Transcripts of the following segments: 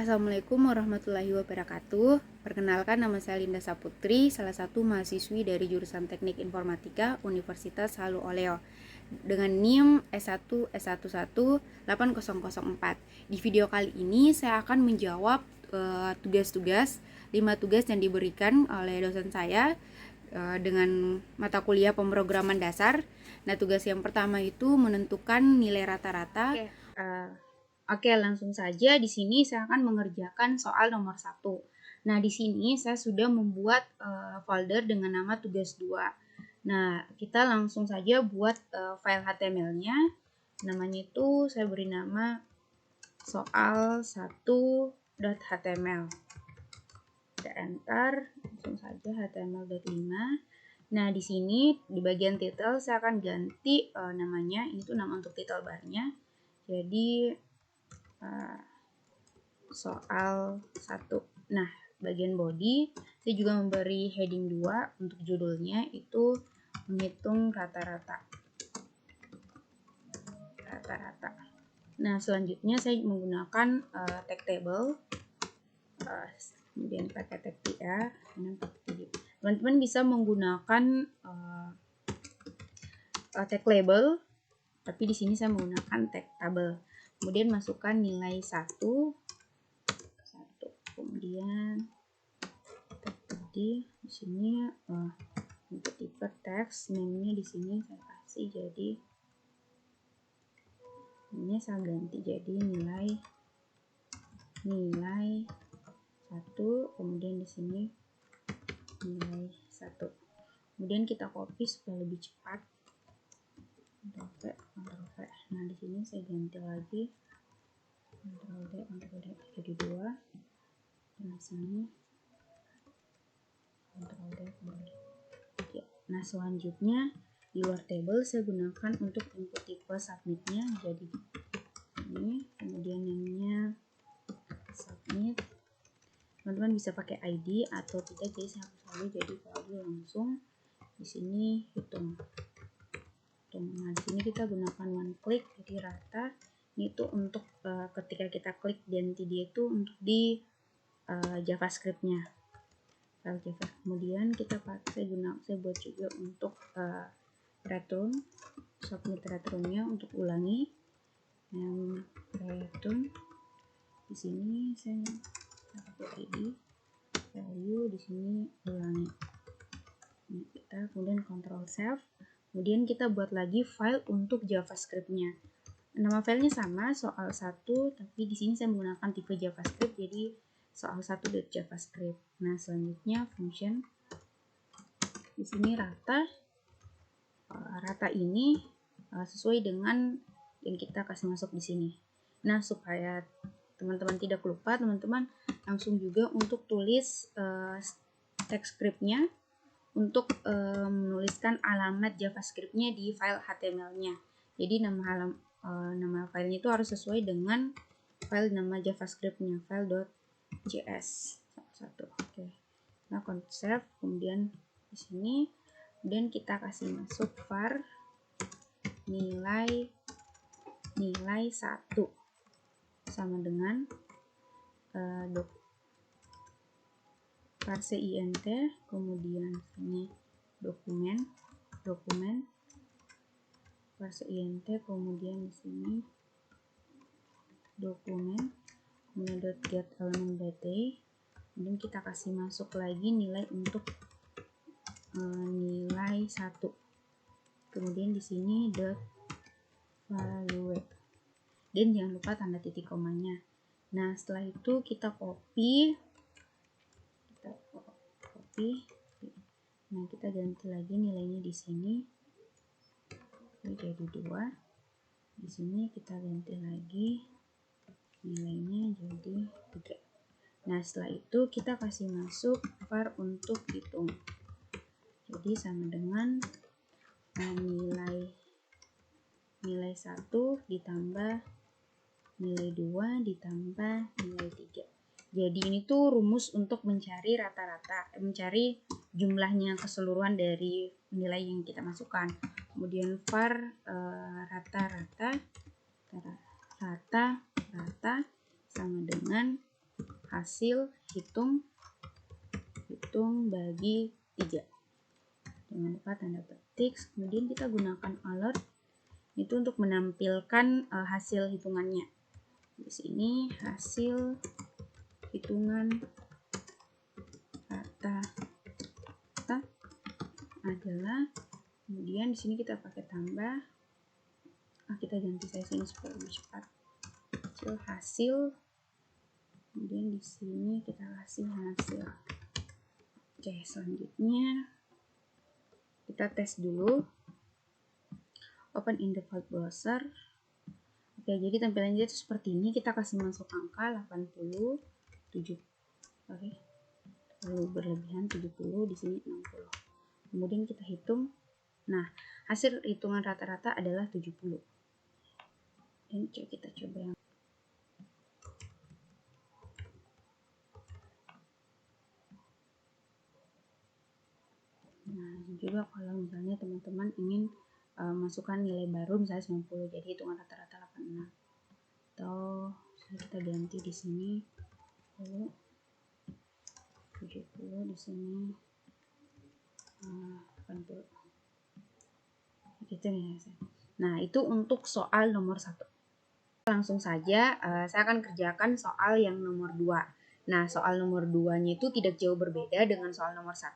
Assalamualaikum warahmatullahi wabarakatuh. Perkenalkan, nama saya Linda Saputri, salah satu mahasiswi dari jurusan Teknik Informatika Universitas Halu Oleo dengan NIM S1S118004. Di video kali ini saya akan menjawab tugas-tugas 5 tugas yang diberikan oleh dosen saya dengan mata kuliah pemrograman dasar. Nah, tugas yang pertama itu menentukan nilai rata-rata. Oke, langsung saja di sini saya akan mengerjakan soal nomor 1. Nah, di sini saya sudah membuat folder dengan nama tugas 2. Nah, kita langsung saja buat file HTML-nya. Namanya itu saya beri nama soal 1.html. Kita enter, langsung saja html.5. Nah, di sini di bagian title saya akan ganti namanya, ini tuh nama untuk title barnya. Jadi soal 1. Nah, bagian body saya juga memberi heading 2 untuk judulnya itu menghitung rata-rata. Nah, selanjutnya saya menggunakan tag table, kemudian pakai tag TR, teman-teman bisa menggunakan tag label, tapi di sini saya menggunakan tag table. Kemudian masukkan nilai 1, kemudian tadi di sini untuk tipe teks name-nya di sini saya kasih jadi ini saya ganti jadi nilai 1, kemudian di sini nilai 1. Kemudian kita copy supaya lebih cepat. Ctrl V. Nah, di sini saya ganti lagi Ctrl D jadi 2. Nah, sini Ctrl D. Nah, selanjutnya di luar table saya gunakan untuk input tipe submitnya jadi ini, kemudian namanya submit. Teman-teman bisa pakai ID atau tidak, jadi saya hapus dulu jadi value langsung di sini hitung. Nah, di sini kita gunakan one click jadi rata. Ini itu untuk ketika kita klik ganti dia itu untuk di JavaScript-nya. File Java. Kemudian kita pakai saya buat juga untuk return, submit return-nya untuk ulangi. Yang return di sini saya pakai ID value, di sini ulangi. Nah, kita kemudian Ctrl save. Kemudian kita buat lagi file untuk JavaScript-nya. Nama filenya sama, soal 1, tapi di sini saya menggunakan tipe JavaScript, jadi soal 1.javascript. Nah, selanjutnya function. Di sini rata. Rata ini sesuai dengan yang kita kasih masuk di sini. Nah, supaya teman-teman tidak lupa, teman-teman langsung juga untuk tulis teks script-nya untuk menuliskan alamat JavaScript-nya di file HTML-nya. Jadi nama filenya itu harus sesuai dengan file nama JavaScript-nya, file.js. Oke. Nah, konsep, kemudian di sini, kemudian kita kasih masuk var nilai 1 sama dengan parse int, kemudian ini dokumen parse int, kemudian di sini dokumen, kemudian .get element data, kemudian kita kasih masuk lagi nilai untuk nilai 1, kemudian di sini value, dan jangan lupa tanda titik komanya. Nah, setelah itu kita copy. Nah, kita ganti lagi nilainya di sini. Ini jadi 2. Di sini kita ganti lagi nilainya jadi 3. Nah, setelah itu kita kasih masuk var untuk hitung. Jadi sama dengan nilai 1 ditambah nilai 2 ditambah nilai 3. Jadi ini tuh rumus untuk mencari rata-rata, mencari jumlahnya keseluruhan dari nilai yang kita masukkan. Kemudian var rata sama dengan hasil hitung bagi 3. Jangan lupa tanda petik. Kemudian kita gunakan alert itu untuk menampilkan hasil hitungannya. Di sini hasil hitungan rata-rata adalah, kemudian di sini kita pakai tambah. Kita ganti size ini supaya lebih cepat. Hasil, kemudian di sini kita kasih hasil. Oke, selanjutnya kita tes dulu. Open in default browser. Oke, jadi tampilannya itu seperti ini. Kita kasih masuk angka 87. Lalu berlebihan 70, di sini 60. Kemudian kita hitung. Nah, hasil hitungan rata-rata adalah 70. Dan kita coba yang juga kalau misalnya teman-teman ingin masukkan nilai baru misalnya 90, jadi hitungan rata-rata 86, atau kita ganti di sini 70, di sini 80 gitu ya. Nah, itu untuk soal nomor 1. Langsung saja saya akan kerjakan soal yang nomor 2. Nah, soal nomor 2-nya itu tidak jauh berbeda dengan soal nomor 1.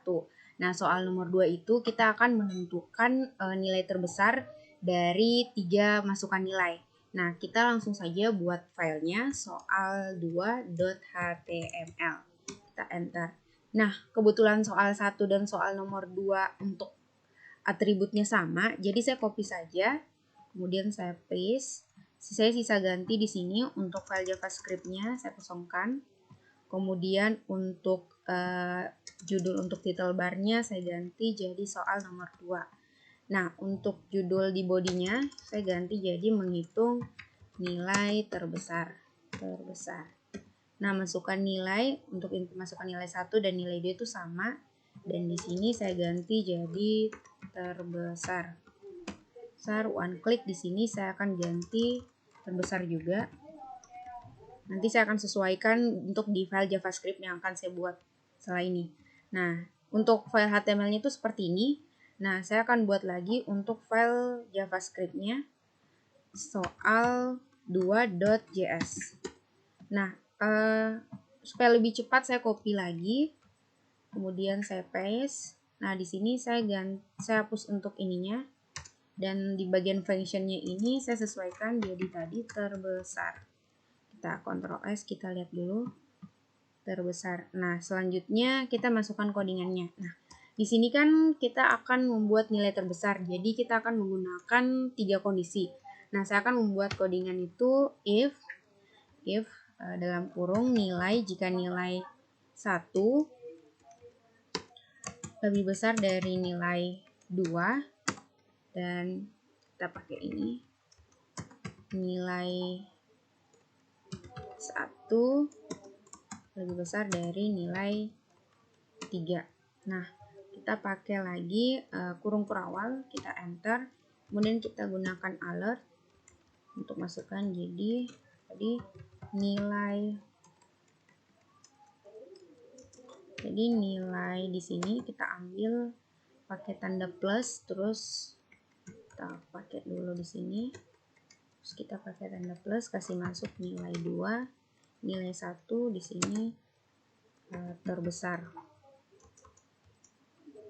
Nah, soal nomor 2 itu kita akan menentukan nilai terbesar dari 3 masukan nilai. Nah, kita langsung saja buat filenya soal2.html. Kita enter. Nah, kebetulan soal 1 dan soal nomor 2 untuk atributnya sama, jadi saya copy saja, kemudian saya paste. Saya sisa ganti di sini untuk file JavaScript-nya saya kosongkan. Kemudian untuk judul untuk title bar-nya saya ganti jadi soal nomor 2. Nah, untuk judul di bodinya saya ganti jadi menghitung nilai terbesar. Nah, masukkan nilai untuk masukkan nilai 1 dan nilai 2 itu sama, dan di sini saya ganti jadi terbesar. One klik di sini saya akan ganti terbesar juga. Nanti saya akan sesuaikan untuk di file JavaScript yang akan saya buat setelah ini. Nah, untuk file HTML-nya itu seperti ini. Nah, saya akan buat lagi untuk file JavaScript-nya soal2.js. Nah, supaya lebih cepat saya copy lagi. Kemudian saya paste. Nah, di sini saya hapus untuk ininya. Dan di bagian functionnya ini saya sesuaikan jadi tadi terbesar. Kita Ctrl S, kita lihat dulu terbesar. Nah, selanjutnya kita masukkan codingannya. Nah, di sini kan kita akan membuat nilai terbesar. Jadi kita akan menggunakan 3 kondisi. Nah, saya akan membuat codingan itu if dalam kurung nilai, jika nilai 1 lebih besar dari nilai 2, dan kita pakai ini nilai 1 lebih besar dari nilai 3. Nah, kita pakai lagi kurung perawal, kita enter, kemudian kita gunakan alert untuk masukkan jadi nilai di sini kita ambil pakai tanda plus, terus kita pakai dulu di sini, terus kita pakai tanda plus, kasih masuk nilai 2, nilai 1 di sini terbesar.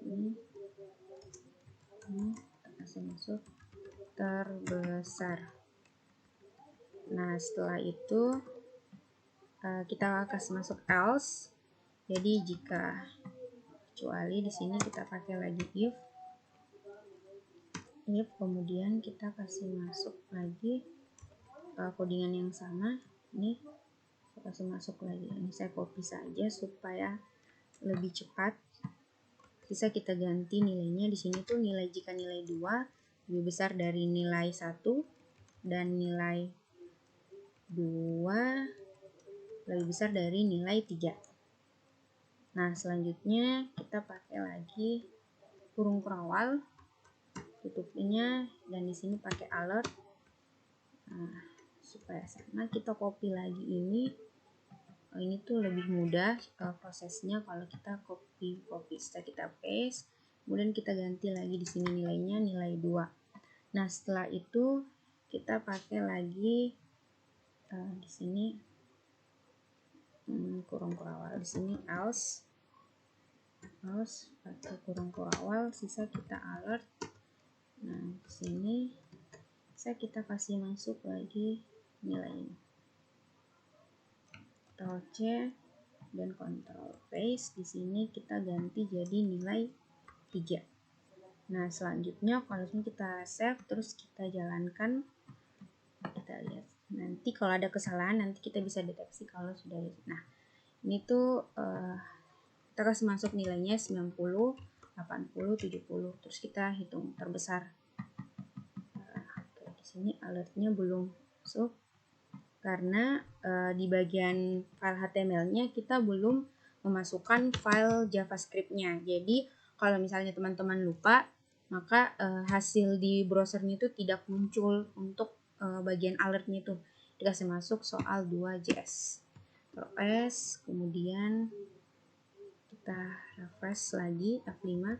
Ini kita kasih masuk terbesar. Nah, setelah itu kita kasih masuk else. Jadi jika kecuali di sini kita pakai lagi if, kemudian kita kasih masuk lagi codingan yang sama. Ini saya kasih masuk lagi. Ini saya copy saja supaya lebih cepat. Bisa kita ganti nilainya di sini tuh nilai, jika nilai 2 lebih besar dari nilai 1 dan nilai 2 lebih besar dari nilai 3. Nah, selanjutnya kita pakai lagi kurung perawal, tutupnya, dan di sini pakai alert. Nah, supaya sama kita copy lagi ini ini tuh lebih mudah prosesnya kalau kita copy. Setelah kita paste, kemudian kita ganti lagi di sini nilainya nilai 2. Nah, setelah itu kita pakai lagi di sini kurung kurawal, di sini else pakai kurung kurawal, sisa kita alert. Nah, di sini kita kasih masuk lagi nilai ini. Ctrl C dan Ctrl paste. Di sini kita ganti jadi nilai 3. Nah, selanjutnya kalau ini kita save terus kita jalankan, kita lihat. Nanti kalau ada kesalahan nanti kita bisa deteksi kalau sudah. Nah, ini tuh kita kasih masuk nilainya 90, 80, 70. Terus kita hitung terbesar. Di sini alertnya belum masuk karena di bagian file HTML-nya kita belum memasukkan file JavaScript-nya. Jadi kalau misalnya teman-teman lupa, maka hasil di browsernya itu tidak muncul untuk bagian alertnya itu. Dikasih masuk soal 2JS. Terus kemudian kita refresh lagi F5.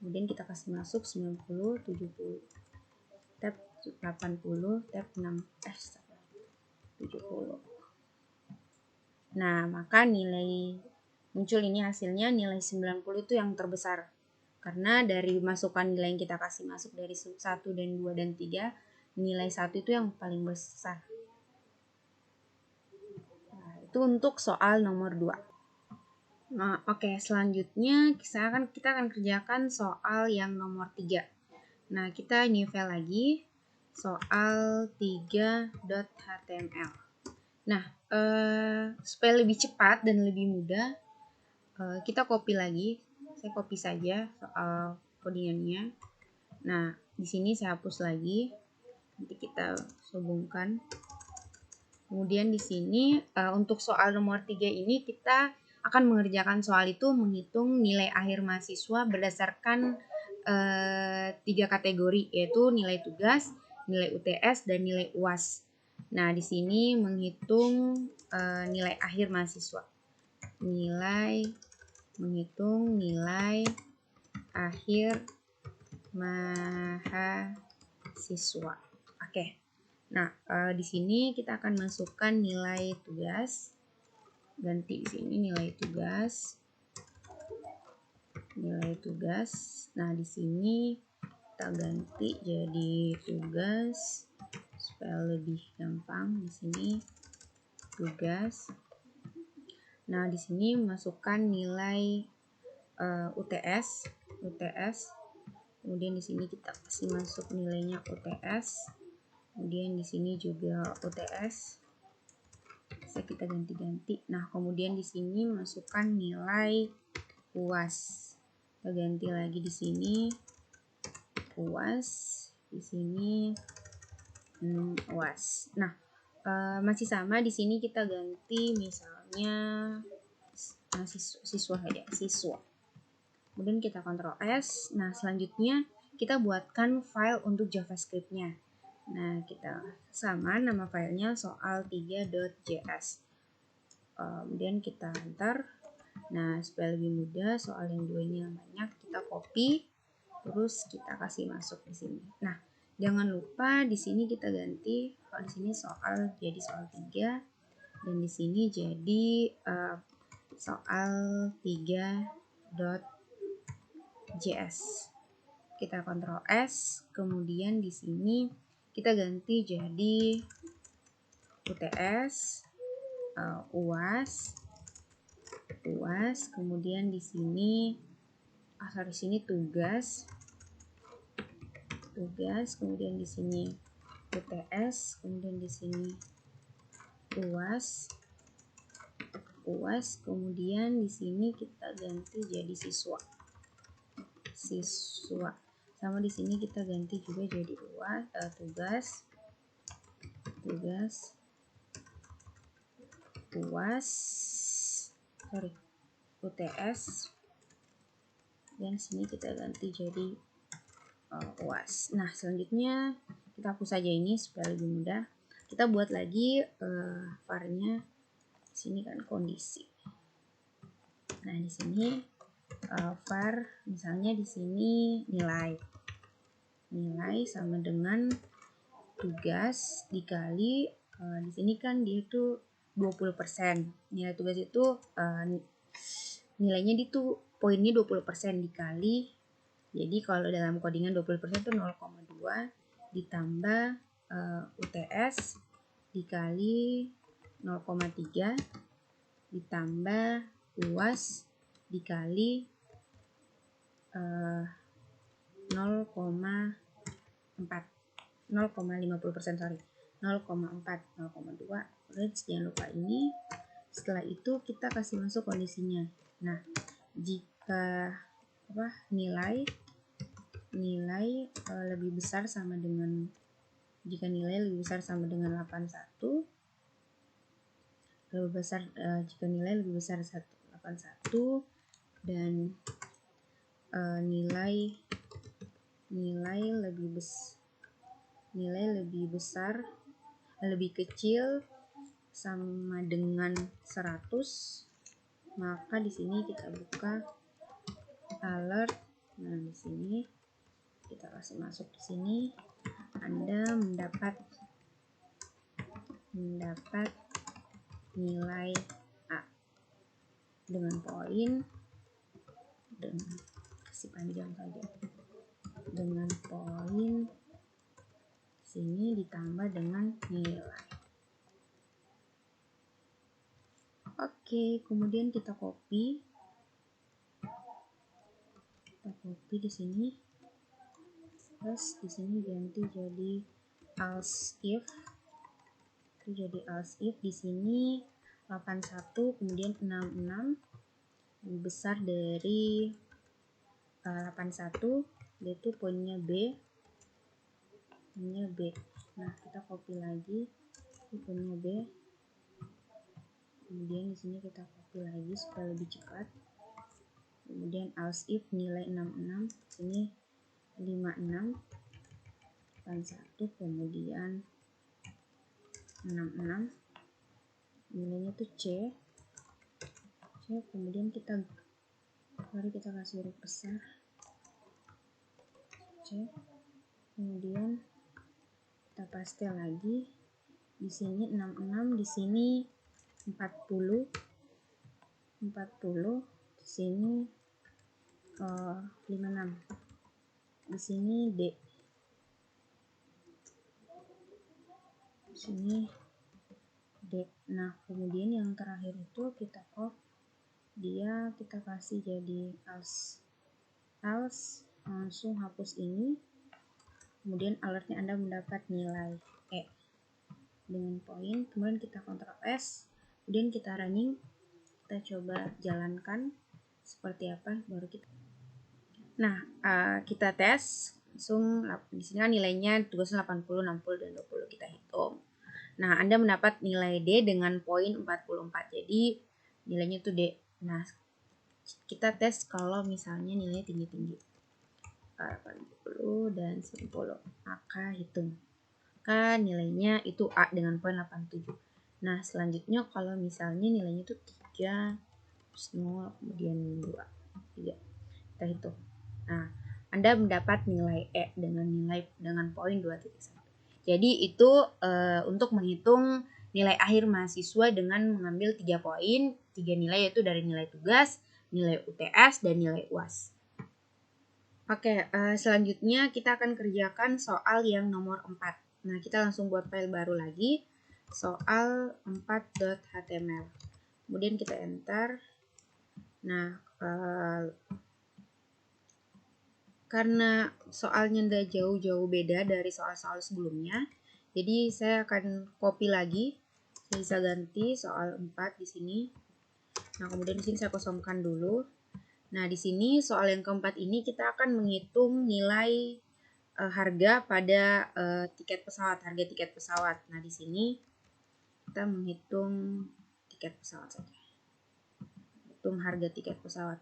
Kemudian kita kasih masuk 90, 70, tab 80, tab 6, 70. Nah, maka nilai muncul ini hasilnya nilai 90 itu yang terbesar. Karena dari masukan nilai yang kita kasih masuk dari 1 dan 2 dan 3, nilai 1 itu yang paling besar. Nah, itu untuk soal nomor 2. Nah, oke, selanjutnya kita akan kerjakan soal yang nomor 3. Nah, kita new file lagi, soal 3.html. Nah, supaya lebih cepat dan lebih mudah, kita copy lagi. Saya copy saja soal codingannya. Nah, di sini saya hapus lagi. Nanti kita hubungkan. Kemudian di sini untuk soal nomor 3 ini kita akan mengerjakan soal itu menghitung nilai akhir mahasiswa berdasarkan 3 kategori, yaitu nilai tugas, nilai UTS, dan nilai UAS. Nah, di sini menghitung nilai akhir mahasiswa. Menghitung nilai akhir mahasiswa. Oke. Nah, di sini kita akan masukkan nilai tugas. Ganti di sini nilai tugas. Nah, di sini kita ganti jadi tugas supaya lebih gampang. Di sini tugas. Nah, di sini masukkan nilai UTS. Kemudian di sini kita kasih masuk nilainya UTS. Kemudian di sini juga UTS. Bisa kita ganti-ganti. Nah, kemudian di sini masukkan nilai UAS. Kita ganti lagi di sini UAS. Di sini UAS. Nah, masih sama di sini kita ganti misalnya siswa. Kemudian kita Ctrl S. Nah, selanjutnya kita buatkan file untuk JavaScript-nya. Nah, kita sama nama filenya soal 3.js. Kemudian kita enter. Nah, supaya lebih mudah, soal yang 2 ini yang banyak, kita copy, terus kita kasih masuk di sini. Nah, jangan lupa di sini kita ganti, kalau di sini soal jadi soal 3, dan di sini jadi soal 3.js. Kita Ctrl S, kemudian di sini kita ganti jadi UTS, UAS, kemudian di sini tugas, kemudian di sini UTS, kemudian di sini UAS, kemudian di sini kita ganti jadi siswa. Sama di sini kita ganti juga jadi tugas, UTS, dan sini kita ganti jadi UAS. Nah, selanjutnya kita hapus saja ini supaya lebih mudah. Kita buat lagi var-nya sini kan kondisi. Nah, di sini var misalnya di sini nilai sama dengan tugas dikali di sini kan dia itu 20%. Nilai tugas itu nilainya itu poinnya 20% dikali. Jadi kalau dalam codingan 20% itu 0,2 ditambah UTS dikali 0,3 ditambah UAS dikali 0,50%, sorry, 0,4, 0,2. Jangan lupa ini. Setelah itu kita kasih masuk kondisinya. Nah, jika nilai lebih besar sama dengan, jika nilai lebih besar sama dengan 81, jika nilai lebih besar 81 dan nilai lebih kecil sama dengan 100, maka di sini kita buka alert. Nah, di sini kita kasih masuk di sini. Anda mendapat nilai A dengan poin, dengan kasih panjang saja, dengan poin sini ditambah dengan nilai. Oke, kemudian kita copy di sini. Terus di sini ganti jadi else if. Itu jadi else if di sini 81 kemudian 66 lebih besar dari 81, yaitu poinnya B. Nah, kita copy lagi poinnya B. Kemudian di sini kita copy lagi supaya lebih cepat. Kemudian else if nilai 66, sini 56, 81, kemudian 66, nilainya tuh C, kemudian mari kita kasih huruf besar C, kemudian kita paste lagi di sini 66, di sini 40, di sini 56, di sini D, di sini D. Nah, kemudian yang terakhir itu kita off dia, kita kasih jadi else, langsung hapus ini. Kemudian alertnya Anda mendapat nilai E dengan poin. Kemudian kita Ctrl S, kemudian kita running, kita coba jalankan seperti apa, baru kita. Nah, kita tes langsung. Di sini kan nilainya tugasnya 80, 60 dan 20 kita hitung. Nah, Anda mendapat nilai D dengan poin 44. Jadi nilainya itu D. Nah, kita tes kalau misalnya nilainya tinggi-tinggi 80 dan 90, maka hitung kan nilainya itu A dengan poin 87. Nah, selanjutnya kalau misalnya nilainya itu 3 0 kemudian 2 3, kita hitung. Nah, Anda mendapat nilai E dengan poin 2.1. Jadi itu untuk menghitung nilai akhir mahasiswa dengan mengambil 3 poin, 3 nilai, yaitu dari nilai tugas, nilai UTS, dan nilai UAS. Oke, selanjutnya kita akan kerjakan soal yang nomor 4. Nah, kita langsung buat file baru lagi, soal 4.html. Kemudian kita enter. Nah, karena soalnya nggak jauh-jauh beda dari soal-soal sebelumnya, jadi saya akan copy lagi. Saya bisa ganti soal 4 di sini. Nah, kemudian di sini saya kosongkan dulu. Nah, di sini soal yang keempat ini kita akan menghitung nilai harga pada tiket pesawat, harga tiket pesawat. Nah, di sini kita menghitung tiket pesawat saja. Hitung harga tiket pesawat.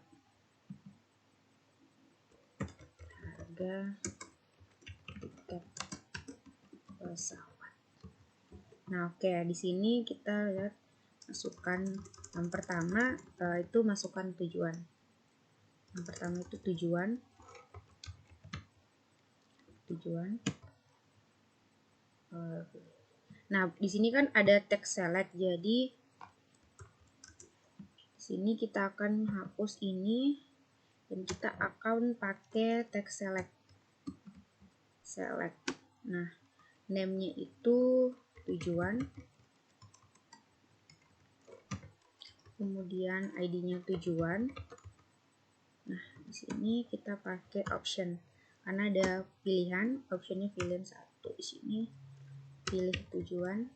Harga tiket pesawat. Nah, oke, di sini kita lihat masukkan yang pertama itu masukkan tujuan. Yang pertama itu tujuan. Nah, di sini kan ada text select, jadi di sini kita akan hapus ini dan kita akan pakai text select. Nah, name-nya itu tujuan, kemudian ID-nya tujuan. Nah, di sini kita pakai option karena ada pilihan, optionnya pilihan 1. Di sini pilih tujuan.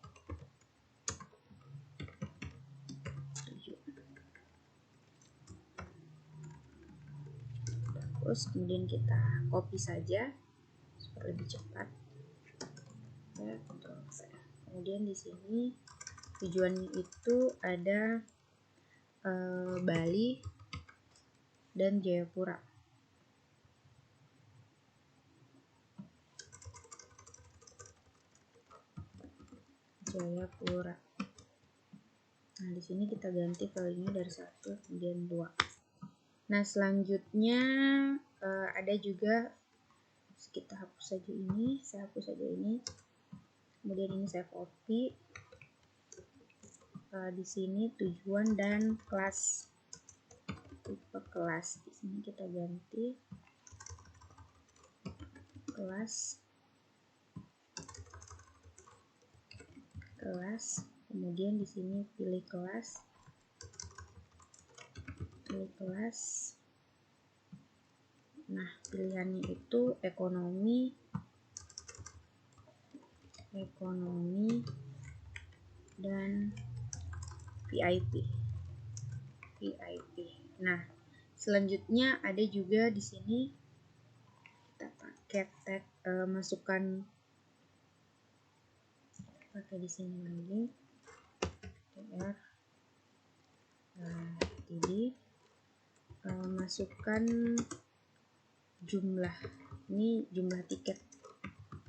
Terus kemudian kita copy saja supaya lebih cepat. Ya, Ctrl V. Kemudian di sini tujuannya itu ada Bali dan Jayapura. Nah, di sini kita ganti value-nya dari 1 kemudian 2. Nah, selanjutnya ada juga, kita hapus saja ini, saya hapus saja ini. Kemudian ini saya copy. Di sini tujuan dan kelas, tipe kelas. Di sini kita ganti kelas, kemudian di sini pilih kelas, Nah, pilihannya itu ekonomi dan VIP. Nah, selanjutnya ada juga di sini kita pakai tag masukkan, pakai di sini lagi jadi masukkan jumlah, ini jumlah tiket,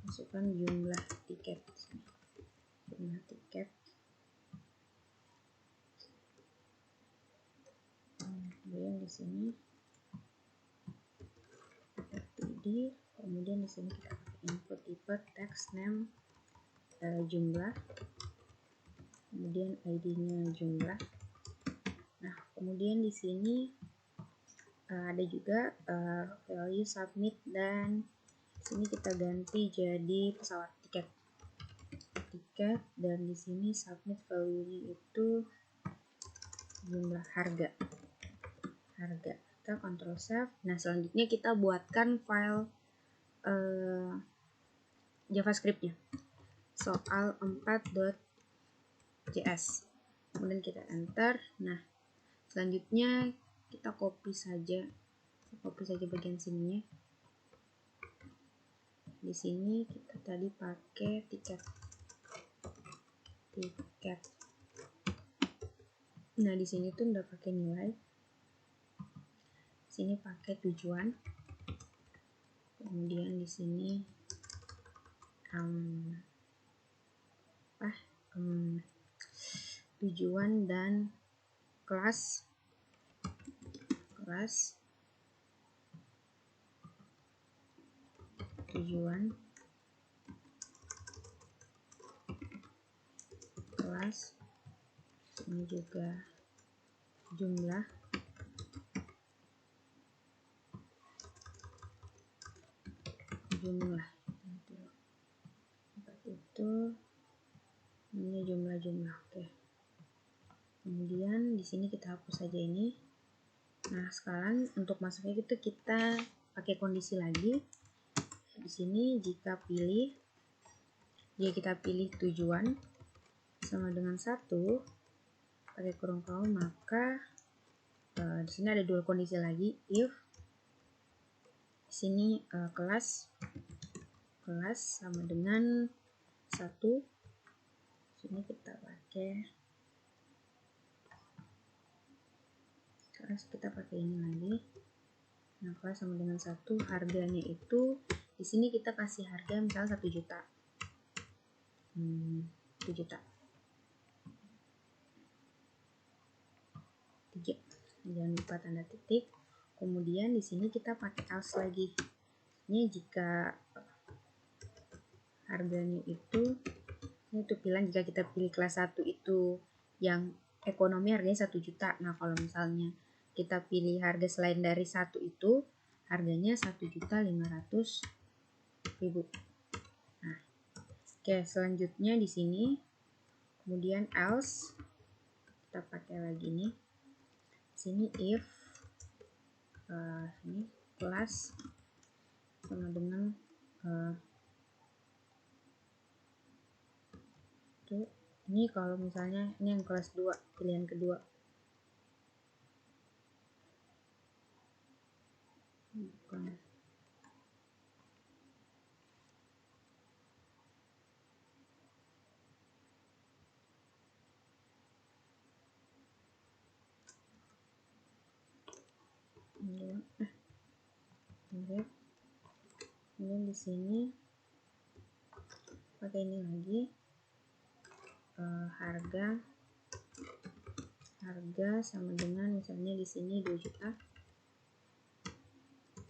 masukkan jumlah tiket. Kemudian di sini kemudian di sini kita pakai input tipe text name jumlah, kemudian ID-nya jumlah. Nah, kemudian di sini ada juga value submit, dan sini kita ganti jadi pesawat tiket, dan di sini submit value-nya itu jumlah harga. Kita Ctrl save. Nah, selanjutnya kita buatkan file JavaScript-nya, soal 4.js. Kemudian kita enter. Nah, selanjutnya kita copy saja bagian sininya. Di sini kita tadi pakai tiket. Nah, di sini tuh udah pakai nilai. Sini pakai tujuan. Kemudian di sini tujuan dan kelas. Tujuan, kelas, ini juga jumlah, seperti itu. Ini jumlah. Oke. Kemudian di sini kita hapus saja ini. Nah, sekarang untuk masuknya kita pakai kondisi lagi. Di sini jika kita pilih tujuan sama dengan 1 pakai kurung koma, maka di sini ada dua kondisi lagi. If di sini kelas sama dengan 1, sini kita pakai ini lagi. Nah, kelas sama dengan 1, harganya itu di sini kita kasih harga misalnya 1 juta. 1 juta. 3. Jangan lupa tanda titik. Kemudian di sini kita pakai else lagi. Ini jika harganya itu pilihan jika kita pilih kelas 1 itu yang ekonomi harganya 1 juta. Nah, kalau misalnya kita pilih harga selain dari 1 itu harganya 1.500.000. Nah, oke, selanjutnya di sini kemudian else kita pakai lagi nih. Sini if ini kelas sama dengan ini kalau misalnya ini yang kelas 2, pilihan kedua. Bukan. Kemudian di sini pakai ini lagi, harga sama dengan misalnya di sini 2 juta.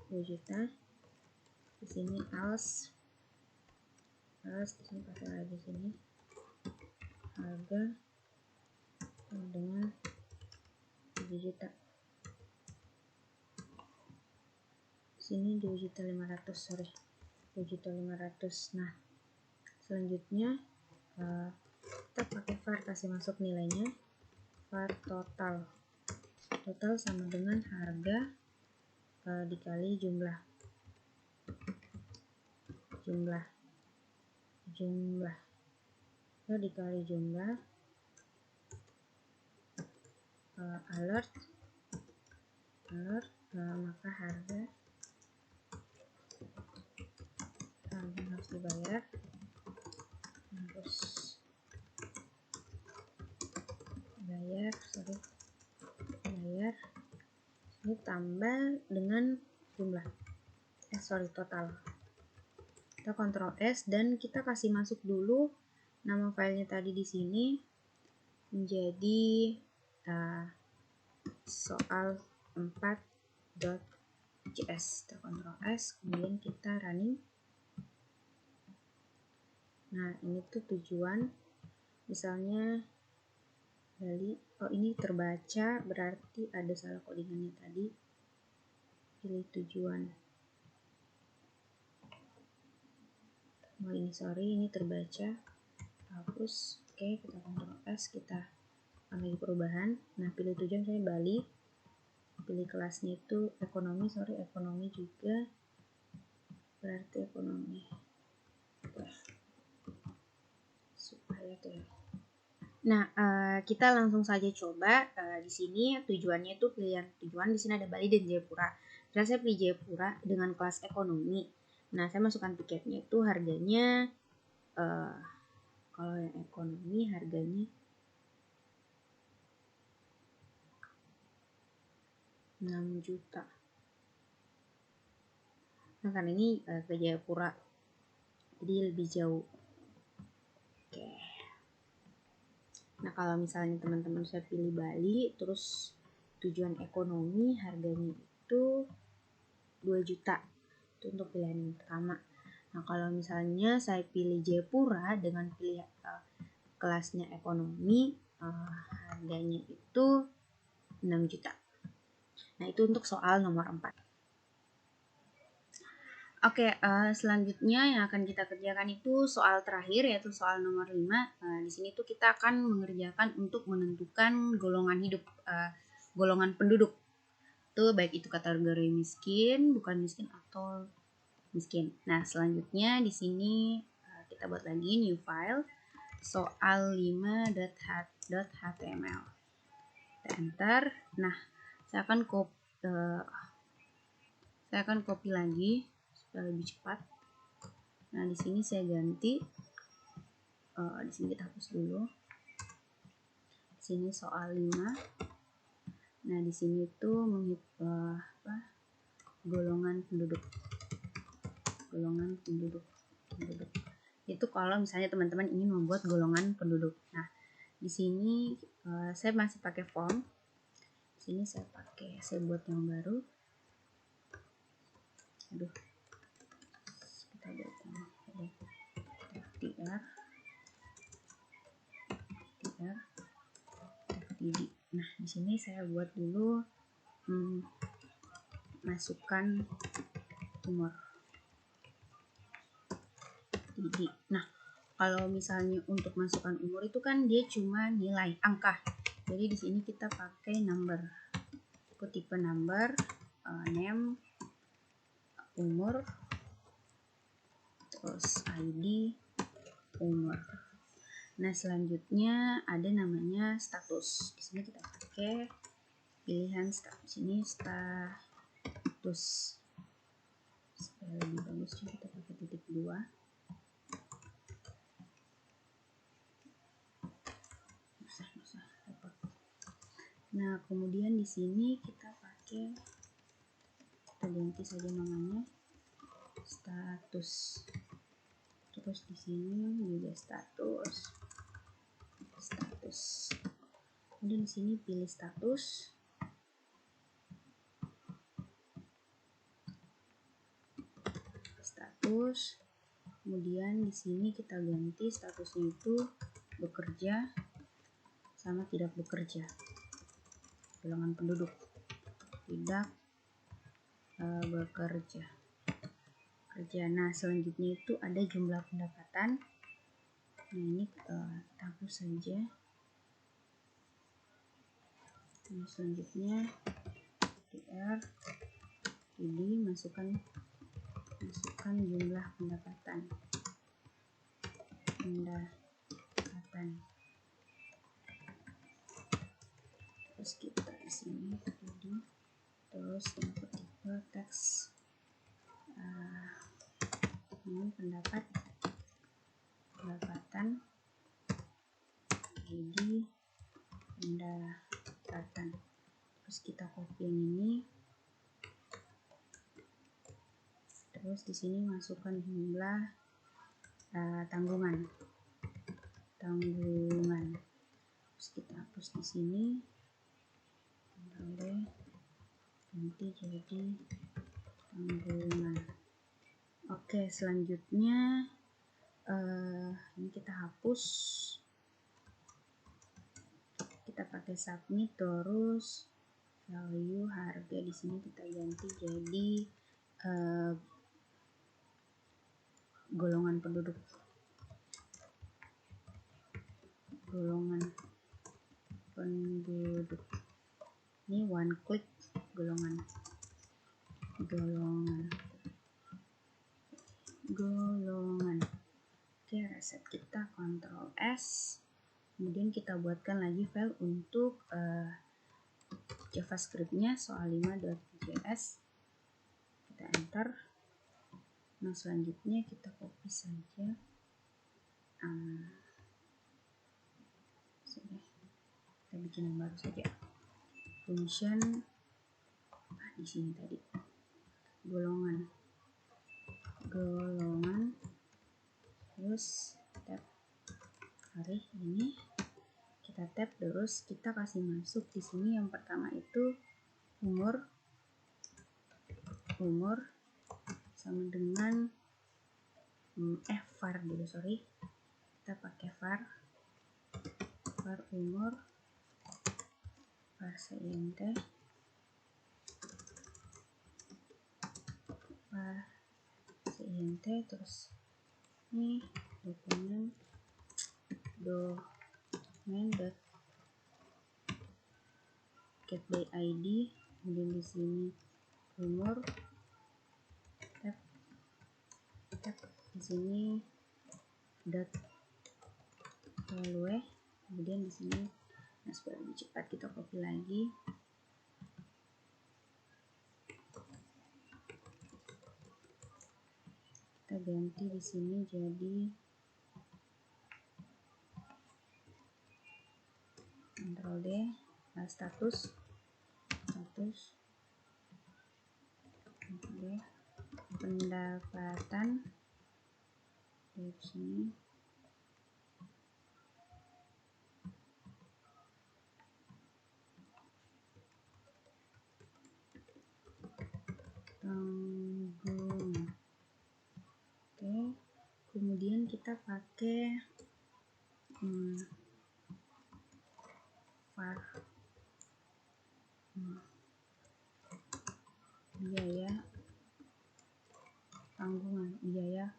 Di sini else di sini pakai lagi sini harga sama dengan 7 juta. Sini 2.500.000, 2.500.000. Nah, selanjutnya kita pakai var, kasih masuk nilainya, var total sama dengan harga dikali jumlah dikali jumlah alert, maka harga harus dibayar ini tambah dengan jumlah total. Kita Ctrl S dan kita kasih masuk dulu nama filenya tadi di sini menjadi soal 4.js. Kita Ctrl S, kemudian kita running. Nah, ini tuh tujuan, misalnya ini terbaca, berarti ada salah codingannya tadi. Pilih tujuan. Ini terbaca. Hapus. Oke, kita Ctrl S, kita ambil perubahan. Nah, pilih tujuan saya Bali. Pilih kelasnya itu ekonomi juga. Berarti ekonomi. Supaya tuh. Nah, kita langsung saja coba. Di sini tujuannya itu pilihan tujuan. Di sini ada Bali dan Jayapura. Saya pilih Jayapura dengan kelas ekonomi. Nah, saya masukkan tiketnya itu harganya, kalau yang ekonomi harganya 6 juta. Nah, karena ini ke Jayapura, jadi lebih jauh. Oke. Nah, kalau misalnya teman-teman saya pilih Bali, terus tujuan ekonomi harganya itu 2 juta. Itu untuk pilihan yang pertama. Nah, kalau misalnya saya pilih Jayapura dengan pilihan kelasnya ekonomi, harganya itu 6 juta. Nah, itu untuk soal nomor 4. Oke, selanjutnya yang akan kita kerjakan itu soal terakhir, yaitu soal nomor 5. Di sini tuh kita akan mengerjakan untuk menentukan golongan hidup, golongan penduduk. Tuh baik itu kategori miskin, bukan miskin, atau miskin. Nah, selanjutnya di sini kita buat lagi new file soal 5.html. Kita enter. Nah, saya akan copy lagi supaya lebih cepat. Nah, di sini saya ganti. Di sini kita hapus dulu. Di sini soal 5. Nah, di sini tuh golongan penduduk. Itu kalau misalnya teman-teman ingin membuat golongan penduduk. Nah, di sini saya masih pakai form. Di Sini saya buat yang baru. Aduh, kita buat yang tr td. Nah, di sini saya buat dulu masukkan umur td. Nah, kalau misalnya untuk masukkan umur itu kan dia cuma nilai angka. Jadi di sini kita pakai number. Aku tipe number, name, umur, terus ID, umur. Nah, selanjutnya ada namanya status. Di sini kita pakai pilihan status. Ini status. Supaya lebih bagus kita pakai titik 2. Nah, kemudian di sini kita ganti saja namanya status. Terus di sini juga status. Kemudian di sini pilih status. Kemudian di sini kita ganti statusnya itu bekerja sama tidak bekerja. Golongan penduduk tidak bekerja. Nah, selanjutnya itu ada jumlah pendapatan. Nah, ini hapus saja. Nah, selanjutnya td masukkan jumlah pendapatan. Terus kita di sini terus input tipe teks ini pendapatan jadi pendapatan. Terus kita copy yang ini. Terus di sini masukkan jumlah tanggungan. Terus kita hapus di sini. Nanti jadi tanggungan. Oke, selanjutnya ini kita hapus. Kita pakai submit, terus value harga di sini kita ganti jadi golongan penduduk. Ini one click golongan. Oke, reset kita Ctrl S. Kemudian kita buatkan lagi file untuk JavaScript-nya soal5.js. Kita enter. Nah, selanjutnya kita copy saja. Kita bikin yang baru saja. Function di sini tadi golongan. Terus tab hari ini kita tab, terus kita kasih masuk di sini yang pertama itu umur sama dengan var dulu, kita pakai var umur var cint terus ini dokumen get by ID. Kemudian di sini umur tab di sini value. Kemudian di sini, nah, supaya lebih cepat kita copy lagi. Kita ganti di sini jadi Ctrl D, status pendapatan di sini. kita pakai biaya tanggungan, biaya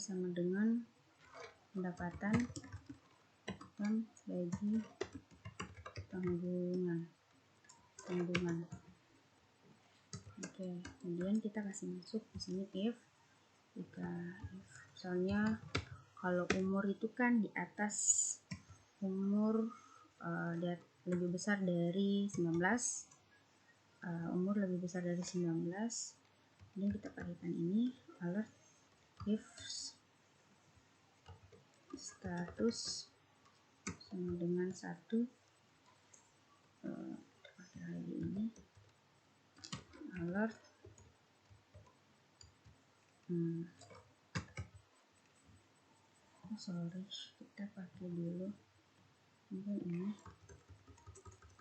sama dengan pendapatan bagi tanggungan. Oke, kemudian kita kasih masuk di sini if misalnya kalau umur itu kan di atas umur lebih besar dari 19, umur lebih besar dari 19. Kemudian kita pakai ini alert if status sama dengan 1. Pakai lagi ini alert kita pakai dulu ini,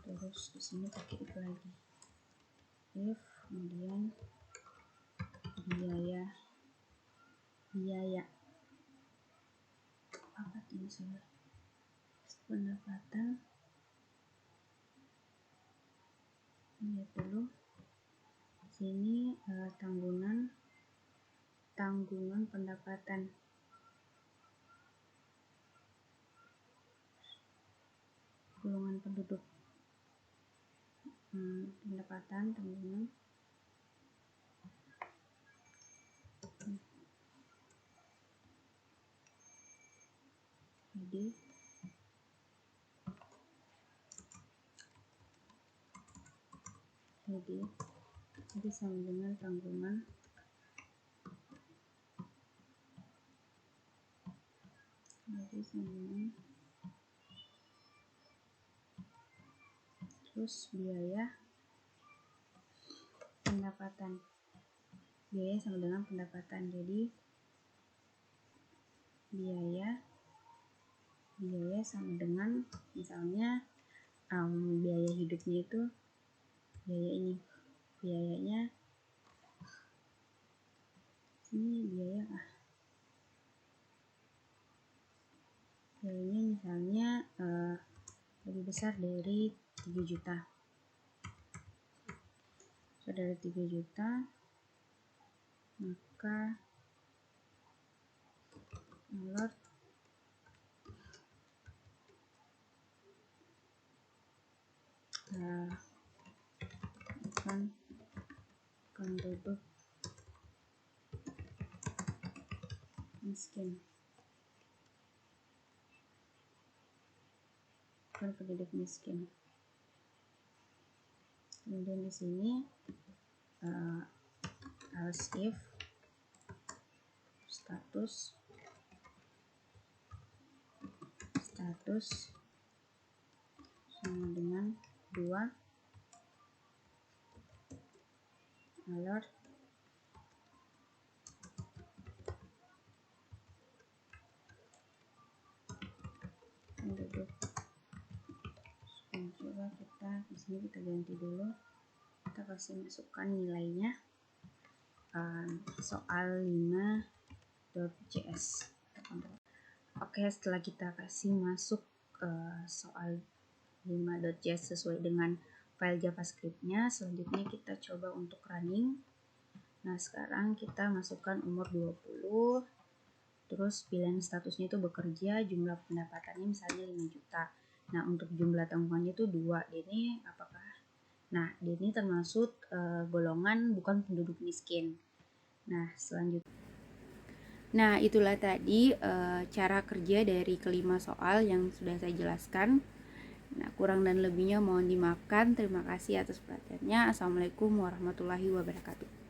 terus di sini pakai if lagi, if kemudian biaya apa ini sih, pendapatan lihat dulu sini, tanggungan pendapatan golongan penduduk, pendapatan tanggungan jadi sama dengan tanggungan terus biaya pendapatan, biaya sama dengan pendapatan, jadi biaya sama dengan misalnya biaya hidupnya itu biayanya misalnya lebih besar dari 3 juta. Dari 3 juta maka alert penduduk miskin, kemudian di sini else if status sama dengan 2, alert penduduk. Coba kita di sini kita ganti dulu, kita kasih masukkan nilainya soal 5.js. Oke, setelah kita kasih masuk soal 5.js sesuai dengan file JavaScript-nya, selanjutnya kita coba untuk running. Nah, sekarang kita masukkan umur 20, terus pilihan statusnya itu bekerja, jumlah pendapatannya misalnya 5 juta. Nah, untuk jumlah tanggungannya itu 2. Ini apakah? Nah, ini termasuk golongan bukan penduduk miskin. Nah, selanjutnya. Nah, itulah tadi cara kerja dari kelima soal yang sudah saya jelaskan. Nah, kurang dan lebihnya mohon dimaafkan. Terima kasih atas perhatiannya. Assalamualaikum warahmatullahi wabarakatuh.